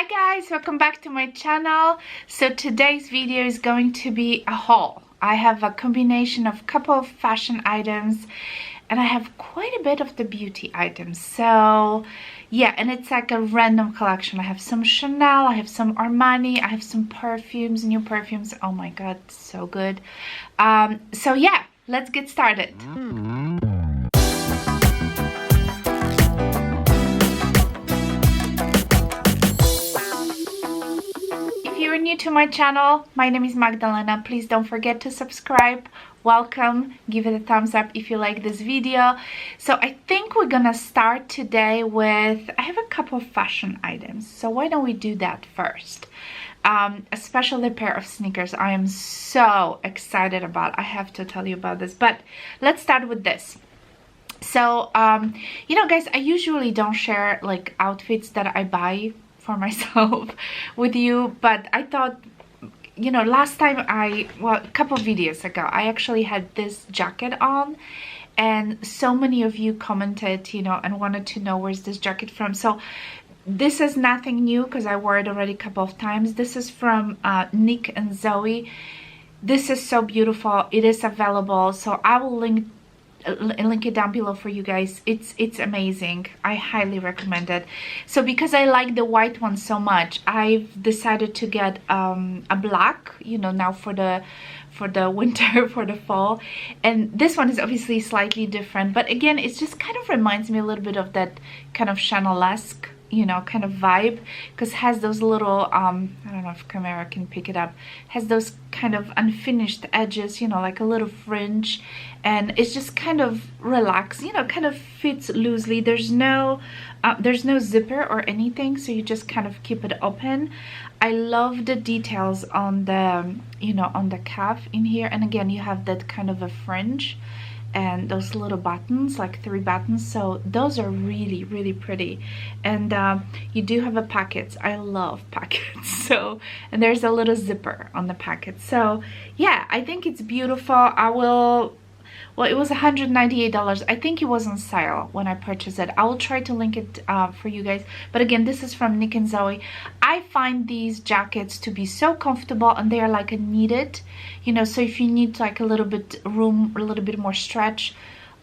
Hi guys, welcome back to my channel. So today's video is going to be a haul. I have a combination of a couple of fashion items and I have quite a bit of the beauty items. So yeah, and it's like a random collection. I have some Chanel, I have some Armani, I have some perfumes, new perfumes. Oh my god, so good. So yeah, let's get started. If you're new to my channel, my name is Magdalena. Please don't forget to subscribe. Welcome, give it a thumbs up if you like this video. So I think we're gonna start today with, I have a couple of fashion items, so why don't we do that first? Especially a pair of sneakers I am so excited about. I have to tell you about this, but let's start with this. So you know guys, I usually don't share like outfits that I buy for myself with you, but I thought, you know, last time well, a couple of videos ago, I actually had this jacket on and so many of you commented, you know, and wanted to know where's this jacket from. So this is nothing new because I wore it already a couple of times. This is from Nick and Zoe. This is so beautiful. It is available, so I will link it down below for you guys. It's amazing. I highly recommend it. So because I like the white one so much, I've decided to get a black, you know, now for the winter, for the fall. And this one is obviously slightly different, but again, it just kind of reminds me a little bit of that kind of Chanel-esque, you know, kind of vibe, because it has those little I don't know if camera can pick it up, has those kind of unfinished edges, you know, like a little fringe, and it's just kind of relaxed, you know, kind of fits loosely. There's no zipper or anything, so you just kind of keep it open. I love the details on the, you know, on the calf in here, and again you have that kind of a fringe and those little buttons, like 3 buttons, so those are really, really pretty. And you do have a pocket. I love pockets. So, and there's a little zipper on the pocket. So yeah, I think it's beautiful. Well, it was $198. I think it was on sale when I purchased it. I will try to link it for you guys. But again, this is from Nick and Zoe. I find these jackets to be so comfortable, and they are like a knitted, you know, so if you need like a little bit room, a little bit more stretch,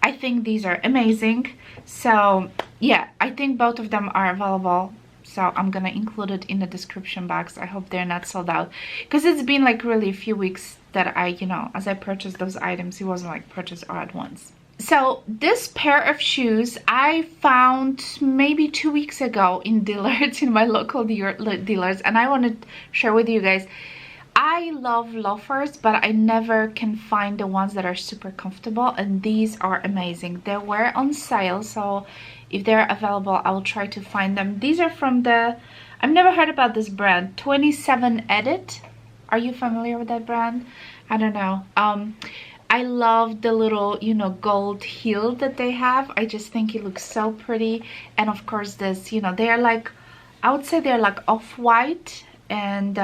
I think these are amazing. So yeah, I think both of them are available. So I'm gonna include it in the description box. I hope they're not sold out, because it's been like really a few weeks that I, you know, as I purchased those items, it wasn't like purchased all at once. So this pair of shoes I found maybe 2 weeks ago in dealers, in my local dealers, and I want to share with you guys. I love loafers, but I never can find the ones that are super comfortable, and these are amazing. They were on sale, so if they're available, I will try to find them. These are from the, I've never heard about this brand, 27 Edit. Are you familiar with that brand? I don't know. I love the little, you know, gold heel that they have. I just think it looks so pretty. And of course this, you know, they're like, I would say they're like off-white, and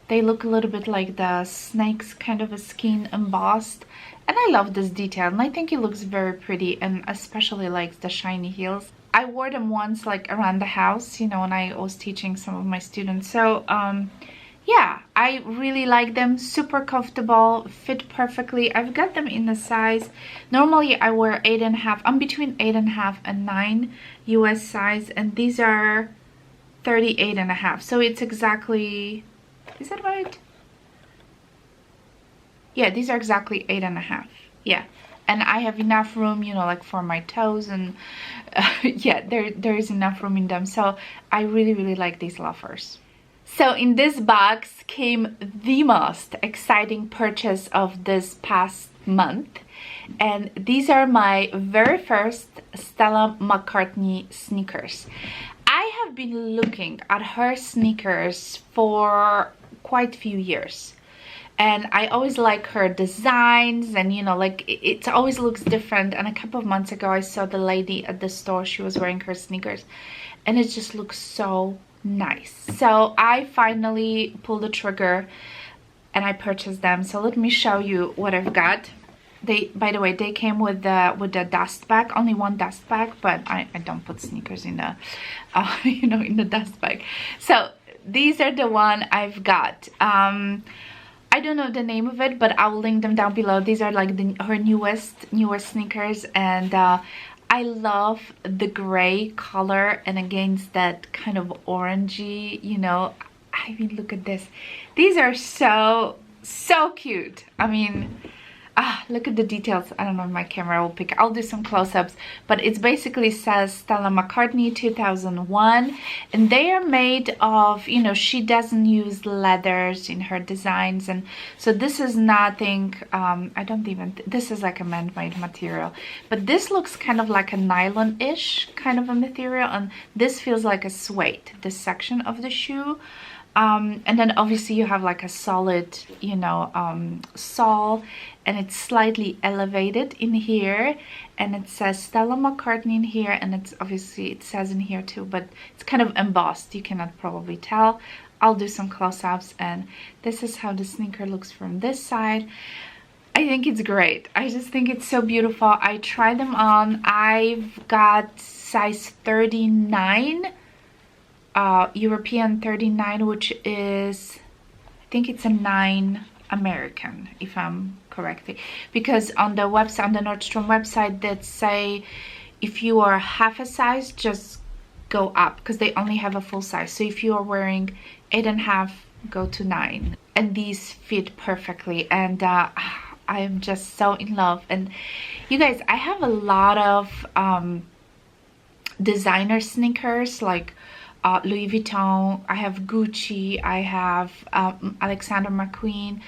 they look a little bit like the snake's kind of a skin embossed. And I love this detail, and I think it looks very pretty, and especially like the shiny heels. I wore them once like around the house, you know, when I was teaching some of my students. So yeah, I really like them. Super comfortable, fit perfectly. I've got them in the size, normally I wear 8.5. I'm between 8.5 and 9 US size, and these are 38.5. So it's exactly, is that right? Yeah, these are exactly 8.5. Yeah, and I have enough room, you know, like for my toes, and yeah, there is enough room in them. So I really, really like these loafers. So in this box came the most exciting purchase of this past month, and these are my very first Stella McCartney sneakers. I have been looking at her sneakers for quite a few years, and I always like her designs, and you know, like it always looks different. And a couple of months ago I saw the lady at the store, she was wearing her sneakers, and it just looks so nice. So I finally pulled the trigger and I purchased them. So let me show you what I've got. They, by the way, they came with the dust bag, only one dust bag, but I don't put sneakers in the you know, in the dust bag. So these are the one I've got. I don't know the name of it, but I'll link them down below. These are like her newest sneakers, and I love the gray color, and against that kind of orangey, you know. I mean, look at this. These are so cute. I mean, look at the details. I don't know if my camera will pick. I'll do some close-ups, but it basically says Stella McCartney 2001, and they are made of, you know, she doesn't use leathers in her designs, and so this is nothing. I don't even, this is like a man-made material, but this looks kind of like a nylon-ish kind of a material, and this feels like a suede, this section of the shoe. And then obviously you have like a solid, you know, sole, and it's slightly elevated in here, and it says Stella McCartney in here, and it's obviously, it says in here too, but it's kind of embossed. You cannot probably tell. I'll do some close-ups, and this is how the sneaker looks from this side. I think it's great. I just think it's so beautiful. I tried them on. I've got size 39. European 39, which is, I think it's a 9 American, if I'm correctly, because on the website, on the Nordstrom website, that say if you are half a size, just go up, because they only have a full size. So if you are wearing 8.5, go to 9, and these fit perfectly, and I am just so in love. And you guys, I have a lot of designer sneakers, like Louis Vuitton, I have Gucci, I have Alexander McQueen.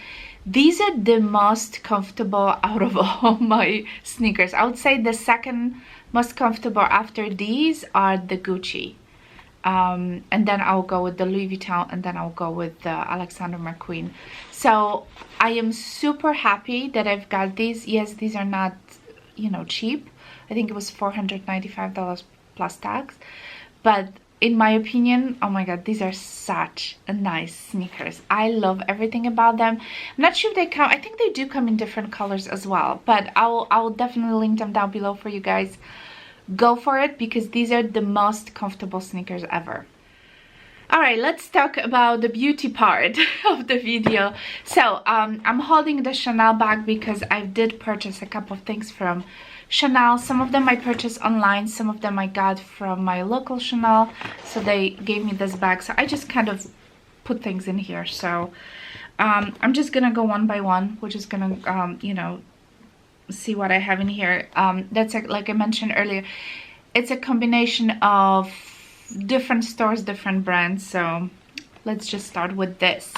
These are the most comfortable out of all my sneakers. I would say the second most comfortable after these are the Gucci. And then I'll go with the Louis Vuitton, and then I'll go with the Alexander McQueen. So I am super happy that I've got these. Yes, these are not, you know, cheap. I think it was $495 plus tax. But in my opinion, oh my god, these are such a nice sneakers. I love everything about them. I'm not sure if they come, I think they do come in different colors as well, but I'll definitely link them down below for you guys. Go for it, because these are the most comfortable sneakers ever. All right, let's talk about the beauty part of the video. So I'm holding the Chanel bag because I did purchase a couple of things from Chanel. Some of them I purchased online, some of them I got from my local Chanel, so they gave me this bag, so I just kind of put things in here. So I'm just gonna go one by one. We're just gonna you know, see what I have in here. That's like I mentioned earlier, it's a combination of different stores, different brands. So let's just start with this.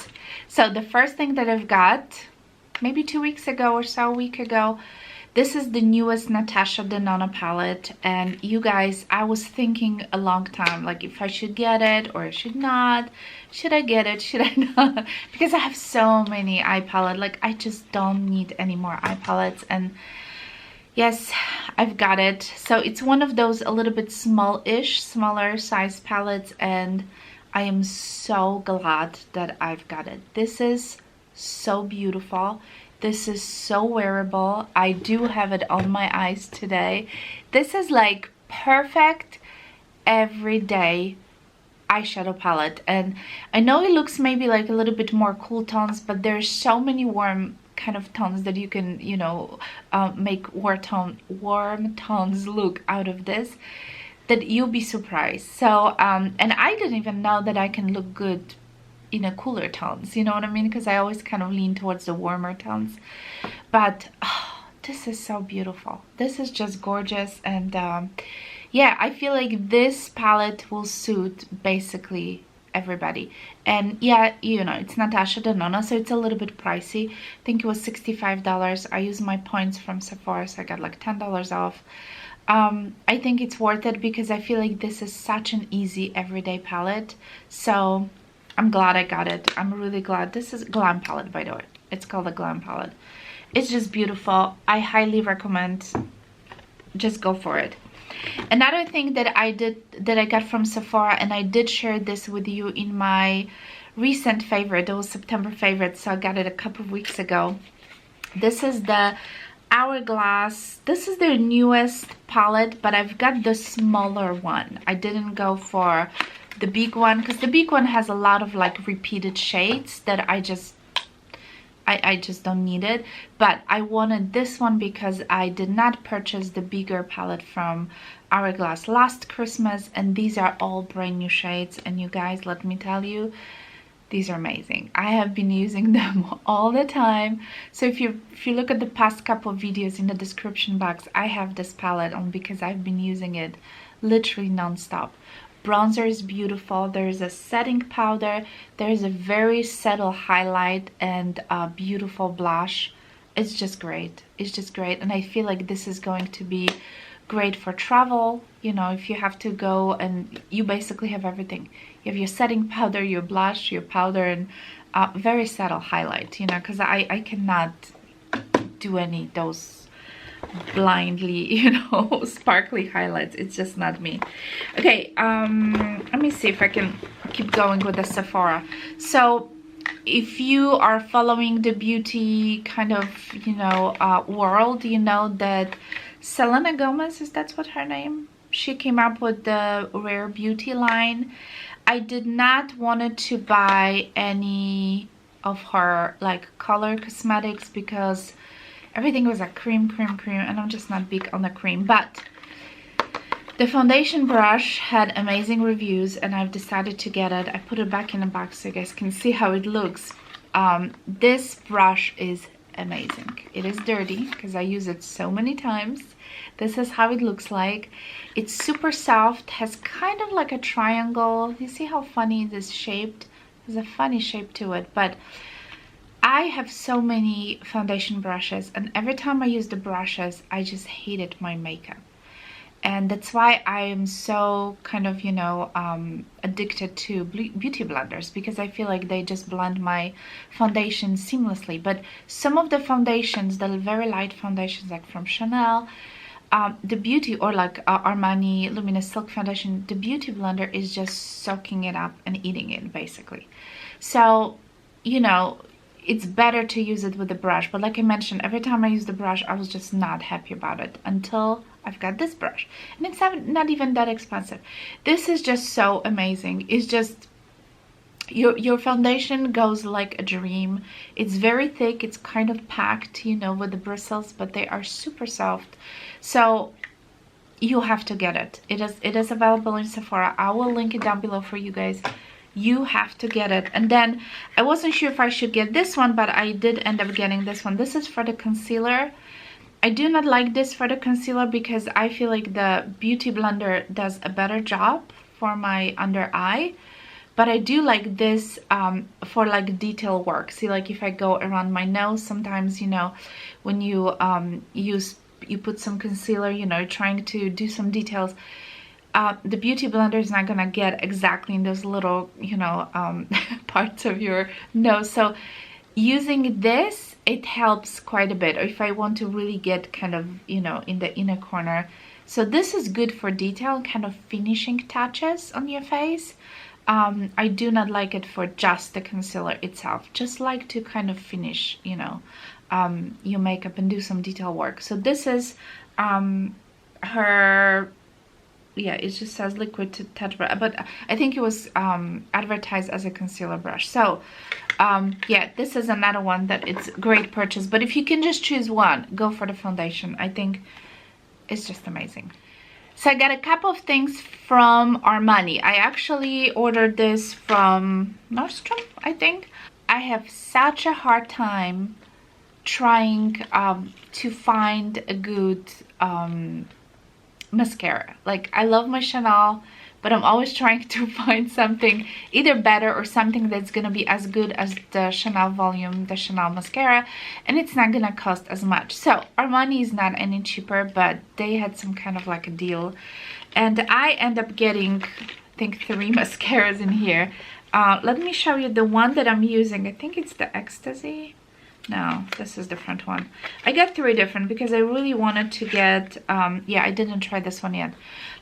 So the first thing that I've got, maybe 2 weeks ago or so, a week ago, this is the newest Natasha Denona palette. And you guys, I was thinking a long time, like if I should get it or I should not. Should I get it? Should I not? Because I have so many eye palettes. Like I just don't need any more eye palettes. And yes, I've got it. So it's one of those a little bit smaller size palettes, and I am so glad that I've got it. This is so beautiful. This is so wearable. I do have it on my eyes today. This is like perfect everyday eyeshadow palette, and I know it looks maybe like a little bit more cool tones, but there's so many warm kind of tones that you can, you know, make warm tones look out of this, that you'll be surprised. So and I didn't even know that I can look good in a cooler tones, you know what I mean, because I always kind of lean towards the warmer tones. But oh, this is so beautiful. This is just gorgeous. And yeah, I feel like this palette will suit basically everybody. And yeah, you know, it's Natasha Denona, so it's a little bit pricey. I think it was $65. I used my points from Sephora, so I got like $10 off. I think it's worth it because I feel like this is such an easy everyday palette. So I'm glad I got it. I'm really glad. This is Glam palette, by the way. It's called a Glam palette. It's just beautiful. I highly recommend. Just go for it. Another thing that I got from Sephora, and I did share this with you in my recent favorite. It was September favorite, so I got it a couple of weeks ago. This is the Hourglass. This is their newest palette, but I've got the smaller one. I didn't go for the big one because the big one has a lot of like repeated shades that I just don't need it. But I wanted this one because I did not purchase the bigger palette from Hourglass last Christmas, and these are all brand new shades. And you guys, let me tell you, these are amazing. I have been using them all the time. So if you look at the past couple of videos in the description box, I have this palette on because I've been using it literally non-stop. Bronzer is beautiful. There's a setting powder. There's a very subtle highlight and a beautiful blush. It's just great. It's just great. And I feel like this is going to be great for travel. You know, if you have to go and you basically have everything. You have your setting powder, your blush, your powder, and very subtle highlight, you know, because I cannot do any of those blindly, you know, sparkly highlights. It's just not me. Okay, let me see if I can keep going with the Sephora. So if you are following the beauty kind of, you know, world, you know that Selena Gomez, is that what her name? She came up with the Rare Beauty line. I did not want to buy any of her like color cosmetics because everything was like cream, and I'm just not big on the cream. But the foundation brush had amazing reviews and I've decided to get it. I put it back in the box so you guys can see how it looks. This brush is amazing. It is dirty because I use it so many times. This is how it looks like. It's super soft, has kind of like a triangle. You see how funny it is shaped? There's a funny shape to it, but I have so many foundation brushes, and every time I use the brushes, I just hated my makeup. And that's why I am so kind of, you know, addicted to beauty blenders, because I feel like they just blend my foundation seamlessly. But some of the foundations, the very light foundations like from Chanel, the beauty, or like Armani Luminous Silk Foundation, the beauty blender is just soaking it up and eating it basically. So, you know, it's better to use it with the brush. But like I mentioned, every time I use the brush, I was just not happy about it until I've got this brush. And it's not even that expensive. This is just so amazing. It's just, your foundation goes like a dream. It's very thick. It's kind of packed, you know, with the bristles, but they are super soft. So you have to get it. It is available in Sephora. I will link it down below for you guys. You have to get it. And then I wasn't sure if I should get this one, but I did end up getting this one. This is for the concealer. I do not like this for the concealer because I feel like the beauty blender does a better job for my under eye. But I do like this for like detail work. See, like if I go around my nose, sometimes, you know, when you you put some concealer, you know, trying to do some details, the beauty blender is not gonna get exactly in those little, you know, parts of your nose. So using this, it helps quite a bit. Or if I want to really get kind of, you know, in the inner corner. So this is good for detail, kind of finishing touches on your face. I do not like it for just the concealer itself. Just like to kind of finish, you know, your makeup and do some detail work. So this is her, yeah, it just says liquid touch brush, but I think it was advertised as a concealer brush. So yeah, this is another one that it's a great purchase. But if you can just choose one, go for the foundation. I think it's just amazing. So I got a couple of things from Armani. I actually ordered this from Nordstrom, I think. I have such a hard time trying to find a good mascara. Like, I love my Chanel, but I'm always trying to find something either better or something that's gonna be as good as the Chanel Volume, the Chanel mascara, and it's not gonna cost as much. So Armani is not any cheaper, but they had some kind of like a deal, and I end up getting, I think, 3 mascaras in here. Let me show you the one that I'm using. I think it's the Ecstasy. No, this is the different one. I got 3 different because I really wanted to get, yeah, I didn't try this one yet.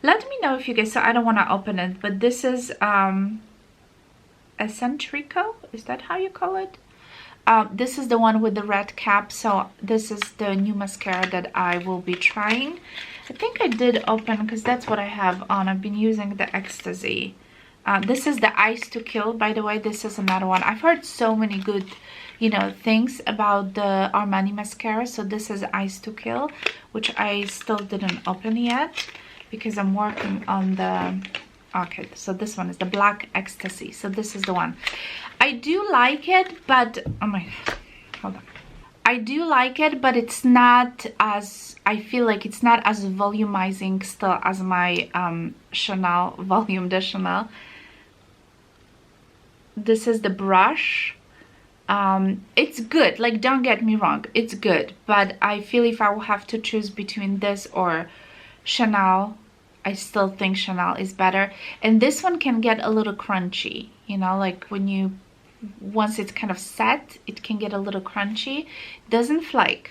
Let me know if you guys, so I don't want to open it, but this is Eccentrico, is that how you call it? This is the one with the red cap, so this is the new mascara that I will be trying. I think I did open, because that's what I have on. I've been using the Ecstasy. This is the Ice to Kill, by the way. This is another one. I've heard so many good, you know, things about the Armani mascara. So this is Ice to Kill, which I still didn't open yet because I'm working on the... Okay, so this one is the Black Ecstasy. So this is the one. I do like it, but... Oh my... Hold on. I do like it, but it's not as... I feel like it's not as volumizing still as my Chanel Volume de Chanel. This is the brush. It's good, like, don't get me wrong, it's good, but I feel if I will have to choose between this or Chanel, I still think Chanel is better. And this one can get a little crunchy, you know, like when you, once it's kind of set, it can get a little crunchy. Doesn't flake.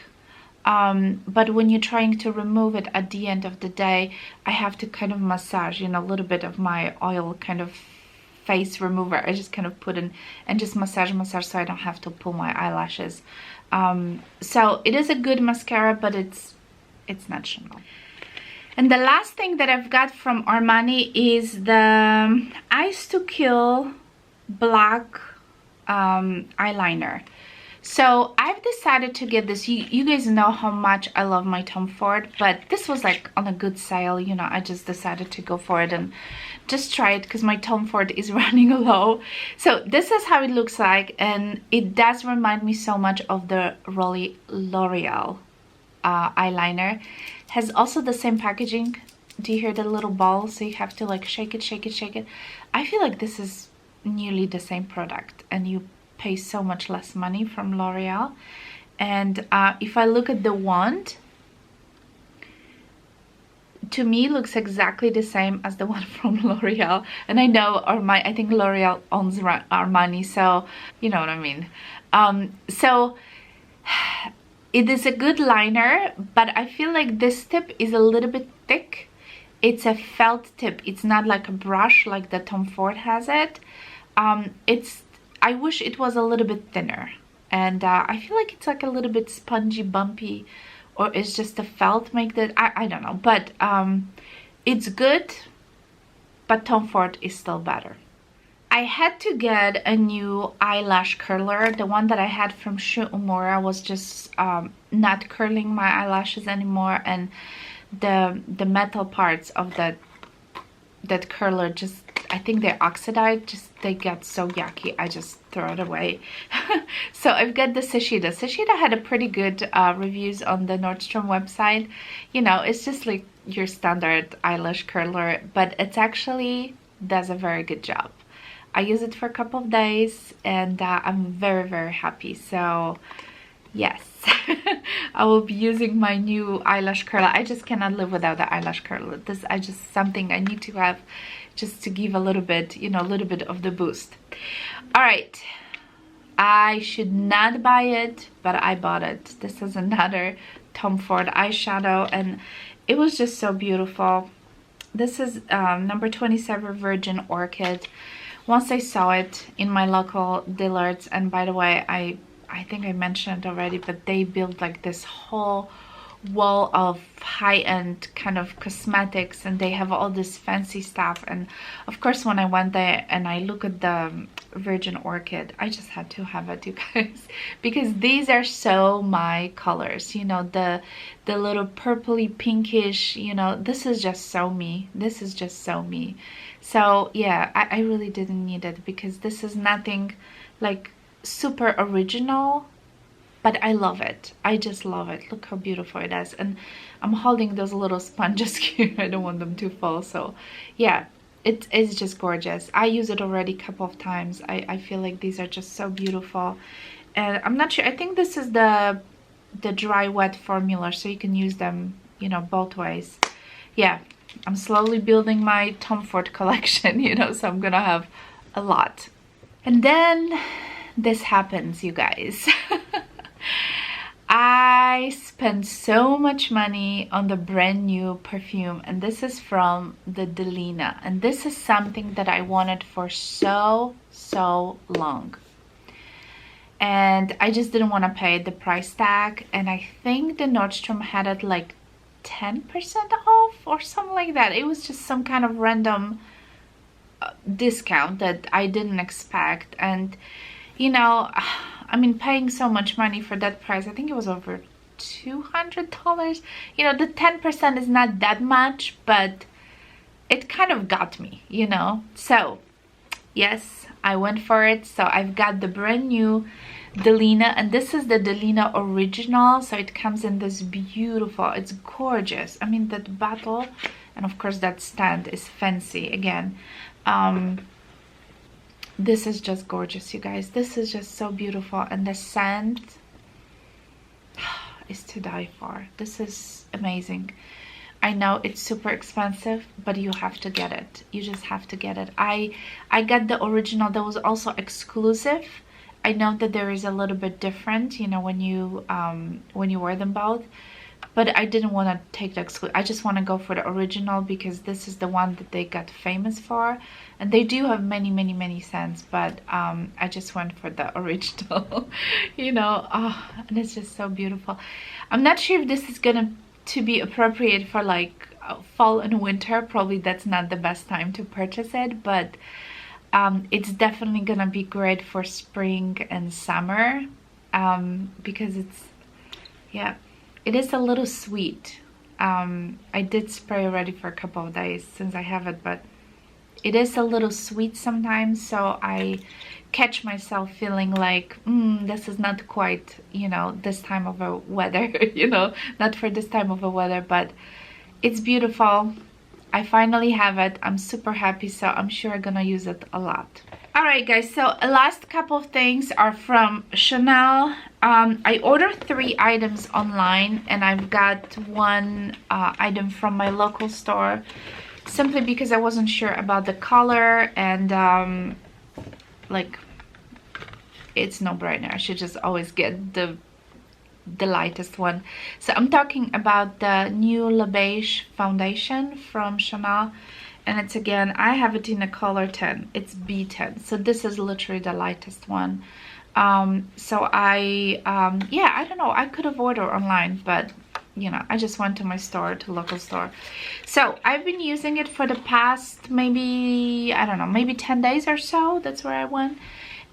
But when you're trying to remove it at the end of the day, I have to kind of massage, you know, a little bit of my oil kind of face remover. I just kind of put in and just massage so I don't have to pull my eyelashes. So it is a good mascara, but it's not Chanel. And the last thing that I've got from Armani is the Ice to Kill Black eyeliner. So I've decided to get this. You guys know how much I love my Tom Ford, but this was like on a good sale, you know. I just decided to go for it and just try it because my Tom Ford is running low. So this is how it looks like, and it does remind me so much of the L'Oreal eyeliner. Has also the same packaging. Do you hear the little ball? So you have to like shake it, shake it, shake it. I feel like this is nearly the same product, and you pay so much less money from L'Oreal. And if I look at the wand, to me looks exactly the same as the one from L'Oreal. And I know I think L'Oreal owns Armani, so you know what I mean. So it is a good liner, but I feel like this tip is a little bit thick. It's a felt tip. It's not like a brush like the Tom Ford has it. I wish it was a little bit thinner, and I feel like it's like a little bit spongy, bumpy, or it's just the felt make that, I don't know, but it's good, but Tom Ford is still better. I had to get a new eyelash curler. The one that I had from Shu Uemura was just not curling my eyelashes anymore, and the metal parts of that curler just, I think they oxidize, just they get so yucky, I just throw it away. So I've got the Sashida. Sashida had a pretty good reviews on the Nordstrom website. You know, it's just like your standard eyelash curler, but it's actually does a very good job. I use it for a couple of days, and I'm very, very happy. So yes, I will be using my new eyelash curler. I just cannot live without the eyelash curler. This I just something I need to have, just to give a little bit, you know, a little bit of the boost. All right, I should not buy it, but I bought it. This is another Tom Ford eyeshadow, and it was just so beautiful. This is number 27 Virgin Orchid. Once I saw it in my local Dillard's, and by the way, I think I mentioned it already, but they built like this whole wall of high-end kind of cosmetics, and they have all this fancy stuff. And of course, when I went there and I look at the Virgin Orchid, I just had to have it, you guys, because these are so my colors, you know, the little purpley pinkish, you know, this is just so me. This is just so me. So yeah, I really didn't need it, because this is nothing like super original, but I love it. I just love it. Look how beautiful it is. And I'm holding those little sponges here. I don't want them to fall. So yeah, it is just gorgeous. I use it already a couple of times. I feel like these are just so beautiful. And I'm not sure, I think this is the dry wet formula, so you can use them, you know, both ways. Yeah, I'm slowly building my Tom Ford collection, you know, so I'm gonna have a lot. And then this happens, you guys. I spent so much money on the brand new perfume, and this is from the Delina, and this is something that I wanted for so long. and I just didn't want to pay the price tag, and I think the Nordstrom had it like 10% off or something like that. It was just some kind of random discount that I didn't expect. And you know, I mean, paying so much money for that price, I think it was over $200. You know, the 10% is not that much, but it kind of got me, you know. So yes, I went for it. So I've got the brand new Delina, and this is the Delina original. So it comes in this beautiful, it's gorgeous. I mean, that bottle, and of course that stand is fancy again. This is just gorgeous, you guys. This is just so beautiful, and the scent is to die for. This is amazing. I know it's super expensive, but you have to get it. You just have to get it. I got the original. That was also exclusive. I know that there is a little bit different, you know, when you wear them both, but I didn't want to take the exclusive. I just want to go for the original because this is the one that they got famous for, and they do have many scents, but I just went for the original. You know, oh, and it's just so beautiful. I'm not sure if this is gonna to be appropriate for like fall and winter. Probably that's not the best time to purchase it, but it's definitely gonna be great for spring and summer, because it's, yeah, it is a little sweet. I did spray already for a couple of days since I have it, but it is a little sweet sometimes, so I catch myself feeling like, this is not quite, you know, this time of a weather, you know, not for this time of a weather, but it's beautiful. I finally have it. I'm super happy, so I'm sure I'm gonna use it a lot. Alright guys, so the last couple of things are from Chanel. I ordered 3 items online, and I've got 1 item from my local store, simply because I wasn't sure about the color, and like, it's no brainer. I should just always get the lightest one. So I'm talking about the new Le Beige foundation from Chanel, and it's, again, I have it in a color 10. It's B10, so this is literally the lightest one. So yeah, I don't know, I could have ordered online, but you know, I just went to my store, to local store. So I've been using it for the past maybe, I don't know, maybe 10 days or so. That's where I went,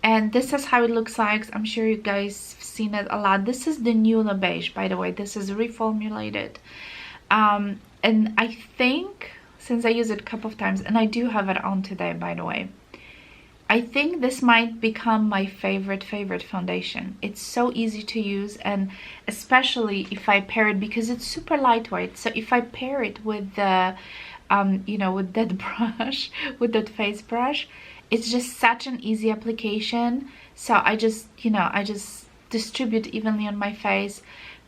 and this is how it looks like. I'm sure you guys have seen it a lot. This is the new Le Beige, by the way. This is reformulated, and I think, since I use it a couple of times, and I do have it on today, by the way, I think this might become my favorite foundation. It's so easy to use, and especially if I pair it, because it's super lightweight. So if I pair it with the, you know, with that brush, with that face brush, it's just such an easy application. So I just, you know, I just distribute evenly on my face,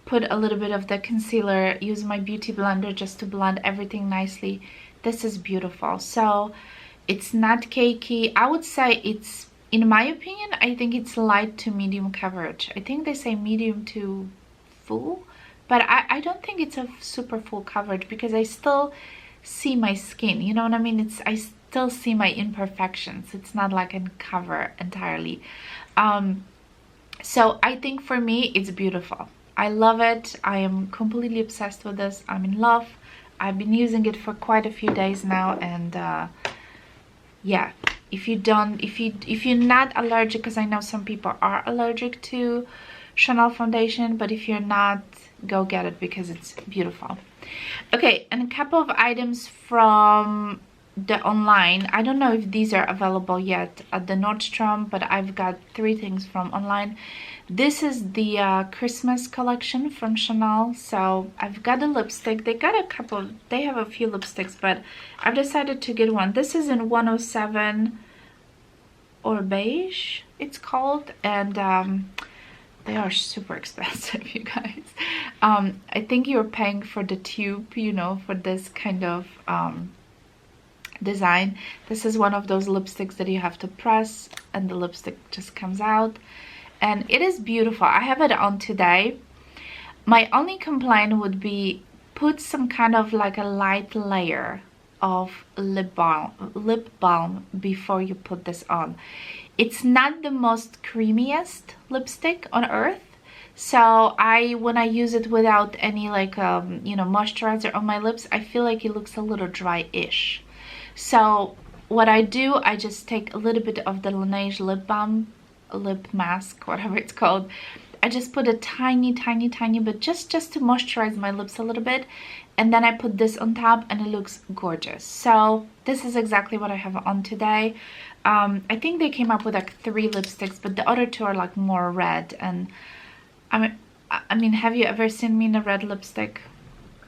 put a little bit of the concealer, use my beauty blender just to blend everything nicely. This is beautiful. So it's not cakey. I would say it's, in my opinion, I think it's light to medium coverage. I think they say medium to full, but I don't think it's a super full coverage, because I still see my skin, you know what I mean? It's, I still see my imperfections. It's not like I can cover entirely. So I think for me, it's beautiful. I love it. I am completely obsessed with this. I'm in love. I've been using it for quite a few days now, and yeah, if you're not allergic, because I know some people are allergic to Chanel foundation, but if you're not, go get it, because it's beautiful. Okay, and a couple of items from the online. I don't know if these are available yet at the Nordstrom, but I've got 3 things from online. This is the Christmas collection from Chanel. So I've got a lipstick. They got a couple, they have a few lipsticks, but I've decided to get one. This is in 107 or beige, it's called, and they are super expensive, you guys. I think you're paying for the tube, you know, for this kind of design. This is one of those lipsticks that you have to press, and the lipstick just comes out, and it is beautiful. I have it on today. My only complaint would be, put some kind of like a light layer of lip balm before you put this on. It's not the most creamiest lipstick on earth. So when I use it without any like you know, moisturizer on my lips, I feel like it looks a little dry-ish. So what I do, I just take a little bit of the Laneige lip balm, lip mask, whatever it's called. I just put a tiny bit just to moisturize my lips a little bit, and then I put this on top and it looks gorgeous. So this is exactly what I have on today. I think they came up with like 3 lipsticks, but the other 2 are like more red. And I mean, have you ever seen me in a red lipstick?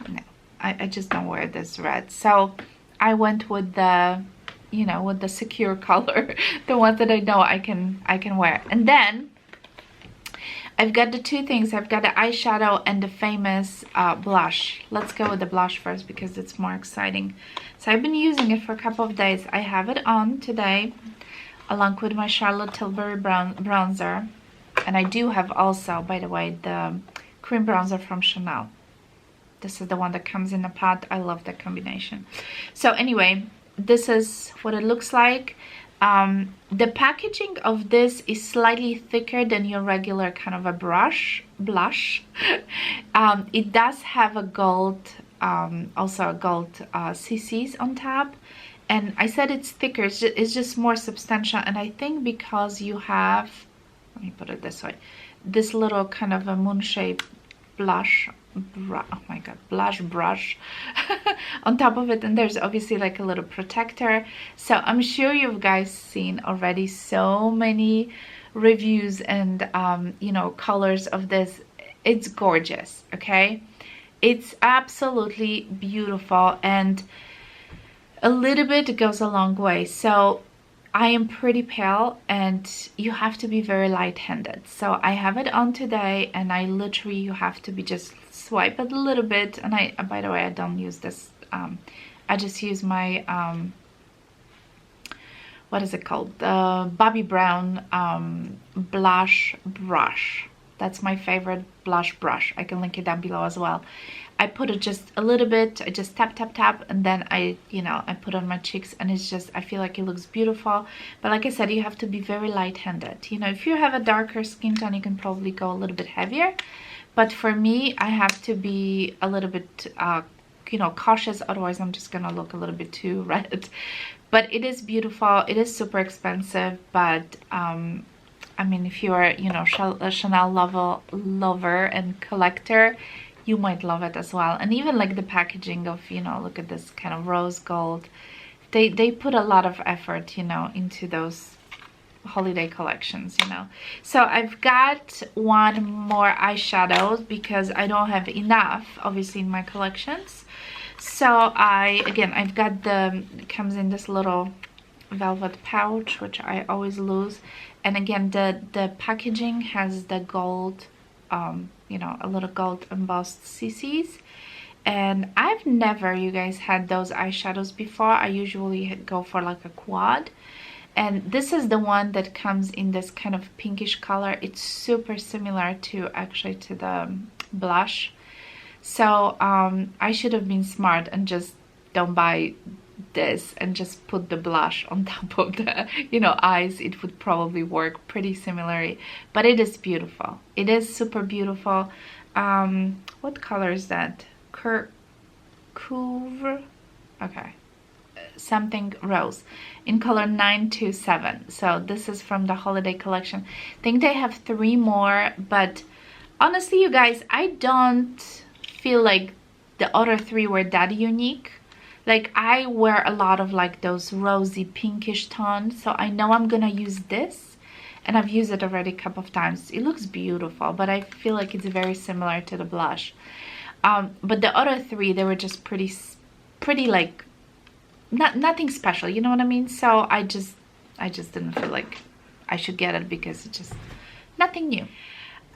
No, I just don't wear this red. So I went with the, you know, with the secure color, the ones that I know I can wear. And then I've got the 2 things. I've got the eyeshadow and the famous blush. Let's go with the blush first because it's more exciting. So I've been using it for a couple of days. I have it on today along with my Charlotte Tilbury bronzer. And I do have also, by the way, the cream bronzer from Chanel. This is the one that comes in a pot. I love that combination. So anyway, this is what it looks like. The packaging of this is slightly thicker than your regular kind of a blush. It does have a gold, also a gold CCs on top. And I said it's thicker, it's just more substantial. And I think because you have, let me put it this way, this little kind of a moon shape blush, oh my god, blush brush on top of it, and there's obviously like a little protector. So I'm sure you guys seen already so many reviews and you know, colors of this. It's gorgeous, okay? It's absolutely beautiful, and a little bit goes a long way. So I am pretty pale and you have to be very light-handed. So I have it on today, and I literally, you have to be just swipe it a little bit. And I, by the way, I don't use this. I just use my, what is it called? The Bobbi Brown blush brush. That's my favorite blush brush. I can link it down below as well. I put it just a little bit, I just tap, and then I, you know, I put on my cheeks, and it's just, I feel like it looks beautiful. But like I said, you have to be very light-handed. You know, if you have a darker skin tone, you can probably go a little bit heavier. But for me, I have to be a little bit, you know, cautious. Otherwise, I'm just gonna look a little bit too red. But it is beautiful. It is super expensive, but I mean, if you are, you know, a Chanel lover and collector, you might love it as well. And even like the packaging of, you know, look at this kind of rose gold. They put a lot of effort, you know, into those holiday collections, you know. So I've got 1 more eyeshadow because I don't have enough, obviously, in my collections. So I've got the, it comes in this little velvet pouch, which I always lose. And again, the packaging has the gold, you know, a little gold embossed CCs. And I've never, you guys, had those eyeshadows before. I usually go for like a quad. And this is the one that comes in this kind of pinkish color. It's super similar to, actually, to the blush. So I should have been smart and just don't buy this and just put the blush on top of the, you know, eyes. It would probably work pretty similarly. But it is beautiful. It is super beautiful. What color is that? Couvre? Okay. Something rose in color 927. So this is from the holiday collection. I think they have 3 more, but honestly, you guys, I don't feel like the other 3 were that unique. Like, I wear a lot of like those rosy pinkish tones, so I know I'm gonna use this, and I've used it already a couple of times. It looks beautiful, but I feel like it's very similar to the blush. But the other 3, they were just pretty like, nothing special, you know what I mean? So I just didn't feel like I should get it because it's just nothing new.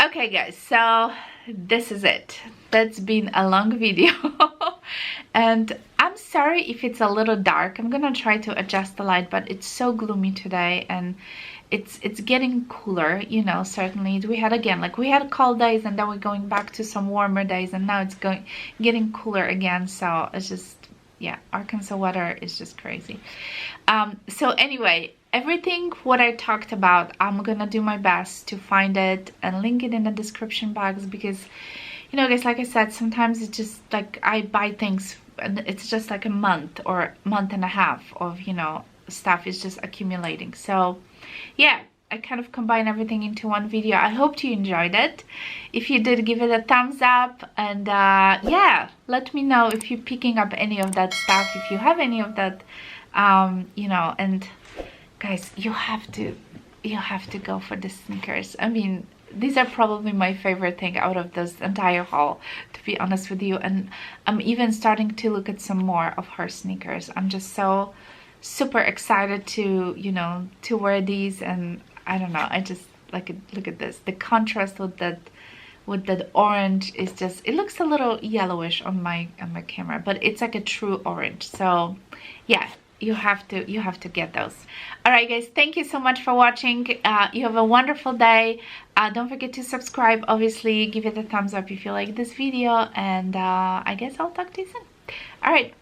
Okay guys, so this is it. That's been a long video. And I'm sorry if it's a little dark. I'm gonna try to adjust the light, but it's so gloomy today, and it's getting cooler, you know. Certainly we had cold days, and then we're going back to some warmer days, and now it's getting cooler again. So it's just, yeah, Arkansas weather is just crazy. So anyway, everything what I talked about, I'm gonna do my best to find it and link it in the description box, because you know guys, like I said, sometimes it's just like I buy things and it's just like a month or month and a half of, you know, stuff is just accumulating. So yeah, I kind of combine everything into one video. I hope you enjoyed it. If you did, give it a thumbs up, and yeah, let me know if you're picking up any of that stuff, if you have any of that, you know. And guys, you have to go for the sneakers. I mean, these are probably my favorite thing out of this entire haul, to be honest with you. And I'm even starting to look at some more of her sneakers. I'm just so super excited to, you know, to wear these. And I don't know, I just like it. Look at this, the contrast with that orange is just, it looks a little yellowish on my camera, but it's like a true orange. So yeah, you have to get those. All right guys, thank you so much for watching. You have a wonderful day. Don't forget to subscribe, obviously give it a thumbs up if you like this video, and I guess I'll talk to you soon. All right,